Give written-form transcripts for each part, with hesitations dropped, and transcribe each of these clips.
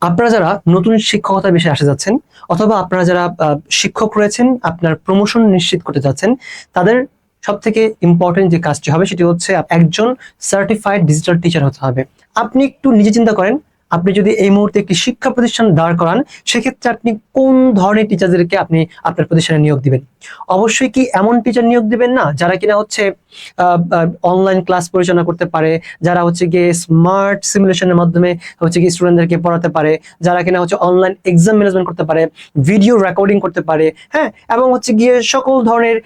আপনারা যারা নতুন শিক্ষকতার বিষয়ে আসতে যাচ্ছেন অথবা আপনারা যারা শিক্ষক রয়েছেন আপনার প্রমোশন নিশ্চিত করতে যাচ্ছেন, তাদের সব থেকে ইম্পর্টেন্ট যে কাজটি হবে সেটি হচ্ছে একজন সার্টিফাইড ডিজিটাল টিচার হতে হবে। আপনি একটু নিজে চিন্তা করেন, আপনি যদি এই মুহূর্তে একটি শিক্ষা প্রতিষ্ঠান দাঁড় করান, সেক্ষেত্রে আপনি কোন ধরনের টিচারদেরকে আপনি আপনার প্রতিষ্ঠানে নিয়োগ দিবেন? অবশ্যই কি এমন টিচার নিয়োগ দিবেন না যারা কিনা হচ্ছে অনলাইন ক্লাস পরিচালনা করতে পারে, যারা হচ্ছে গিয়ে স্মার্ট সিমুলেশনের মাধ্যমে হচ্ছে কি স্টুডেন্টদেরকে পড়াতে পারে, যারা কিনা হচ্ছে অনলাইন এক্সাম ম্যানেজমেন্ট করতে পারে, ভিডিও রেকর্ডিং করতে পারে, হ্যাঁ, এবং হচ্ছে গিয়ে সকল ধরনের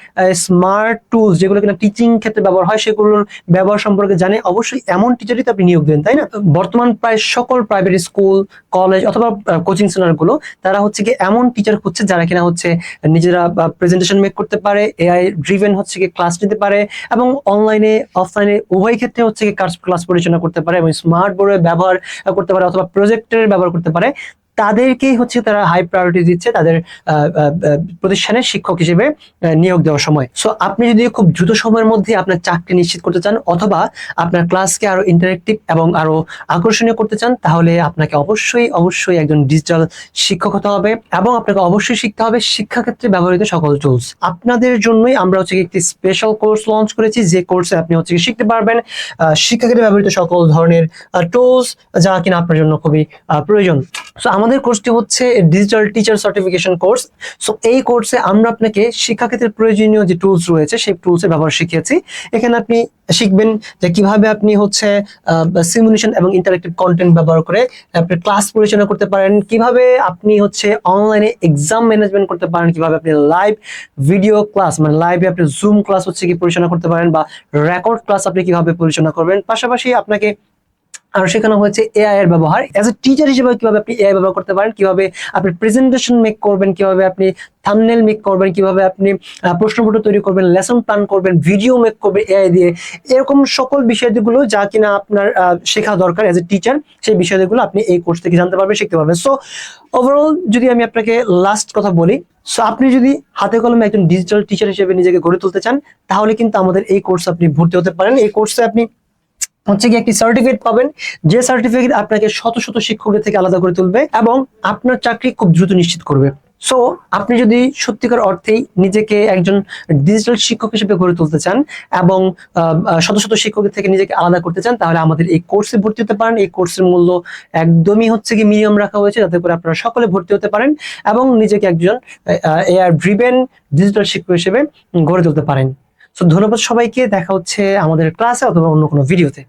স্মার্ট টুলস যেগুলো কিনা টিচিং ক্ষেত্রে ব্যবহার হয় সেগুলোর ব্যবহার সম্পর্কে জানে। অবশ্যই এমন টিচারই তো আপনি নিয়োগ দেন, তাই না? বর্তমান প্রায় সকল প্রাইভেট স্কুল, কলেজ অথবা কোচিং সেন্টার গুলো তারা হচ্ছে কি এমন টিচার খুঁজছে যারা কিনা হচ্ছে নিজেরা প্রেজেন্টেশন মেক করতে পারে, এআই ড্রিভেন হচ্ছে কি ক্লাস নিতে পারে, এবং অনলাইনে অফলাইনে উভয় ক্ষেত্রে হচ্ছে কি ক্লাস পরিচালনা করতে পারে এবং স্মার্ট বোর্ডের ব্যবহার করতে পারে অথবা প্রজেক্টরের ব্যবহার করতে পারে। তাদেরকেই হচ্ছে তারা হাই প্রায়োরিটি দিচ্ছে তাদের প্রতিষ্ঠানের শিক্ষক হিসেবে নিয়োগ দেওয়ার সময়। সো আপনি যদি খুব দ্রুত সময়ের মধ্যে আপনার চাকরি নিশ্চিত করতে চান অথবা আপনার ক্লাসকে আরো ইন্টারেক্টিভ এবং আরো আকর্ষণীয় করতে চান, তাহলে আপনাকে অবশ্যই একজন ডিজিটাল শিক্ষক হতে হবে এবং আপনাকে অবশ্যই শিখতে হবে শিক্ষাক্ষেত্রে ব্যবহৃত সকল টুলস। আপনাদের জন্যই আমরা হচ্ছে একটি স্পেশাল কোর্স লঞ্চ করেছি, যে কোর্সে আপনি হচ্ছে শিখতে পারবেন শিক্ষাক্ষেত্রে ব্যবহৃত সকল ধরনের টুলস, যা কিনা আপনার জন্য খুবই প্রয়োজন। সো আমাদের কোর্সটি হচ্ছে digital teacher certification course. So এই কোর্সে আমরা আপনাকে শিক্ষাক্ষেত্রে প্রয়োজনীয় যে টুলস রয়েছে সেই টুলসের ব্যবহার শিখিয়েছি। এখানে আপনি শিখবেন যে কিভাবে আপনি হচ্ছে সিমুলেশন এবং ইন্টারেক্টিভ কন্টেন্ট ব্যবহার করে আপনি ক্লাস পরিচালনা করতে পারেন, কিভাবে আপনি হচ্ছে অনলাইনে এক্সাম ম্যানেজমেন্ট করতে পারেন, কিভাবে আপনি লাইভ ভিডিও ক্লাস মানে লাইভে আপনি জুম ক্লাস হচ্ছে কি পরিচালনা করতে পারেন, বা রেকর্ড ক্লাস আপনি কিভাবে পরিচালনা করবেন। পাশাপাশি আপনাকে আর শেখানো হয়েছে এআই এর ব্যবহার। অ্যাজ এ টিচার হিসেবে কিভাবে আপনি এআই ব্যবহার করতে পারেন, কিভাবে আপনি প্রেজেন্টেশন মেক করবেন, কিভাবে আপনি থাম্বনেল মেক করবেন, কিভাবে আপনি প্রশ্নপত্র তৈরি করবেন, লেসন প্ল্যান করবেন, ভিডিও মেক করবেন এআই দিয়ে। এরকম সকল বিষয়গুলো যা কিনা আপনার শেখা দরকার অ্যাজ এ টিচার, সেই বিষয়গুলো আপনি এই কোর্স থেকে জানতে পারবেন, শিখতে পারবেন। সো ওভারঅল যদি আমি আপনাকে লাস্ট কথা বলি, সো আপনি যদি হাতে কলমে একজন ডিজিটাল টিচার হিসেবে নিজেকে গড়ে তুলতে চান, তাহলে কিন্তু আমাদের এই কোর্সে আপনি ভর্তি হতে পারেন। এই কোর্সে আপনি হচ্ছে কি একটি সার্টিফিকেট পাবেন, যে সার্টিফিকেট আপনাকে শত শত শিক্ষকদের থেকে আলাদা করে তুলবে এবং আপনার চাকরি খুব দ্রুত নিশ্চিত করবে। সো আপনি যদি সত্যিকার অর্থেই নিজেকে একজন ডিজিটাল শিক্ষক হিসেবে গড়ে তুলতে চান এবং শত শত শিক্ষকের থেকে নিজেকে আলাদা করতে চান, তাহলে আমাদের এই কোর্সে ভর্তি হতে পারেন। এই কোর্সের মূল্য একদমই হচ্ছে কি মিনিমাম রাখা হয়েছে, যাতে করে আপনারা সকলে ভর্তি হতে পারেন এবং নিজেকে একজন এআই ড্রিভেন ডিজিটাল শিক্ষক হিসেবে গড়ে তুলতে পারেন। সো ধন্যবাদ সবাইকে, দেখা হচ্ছে আমাদের ক্লাসে অথবা অন্য কোনো ভিডিওতে।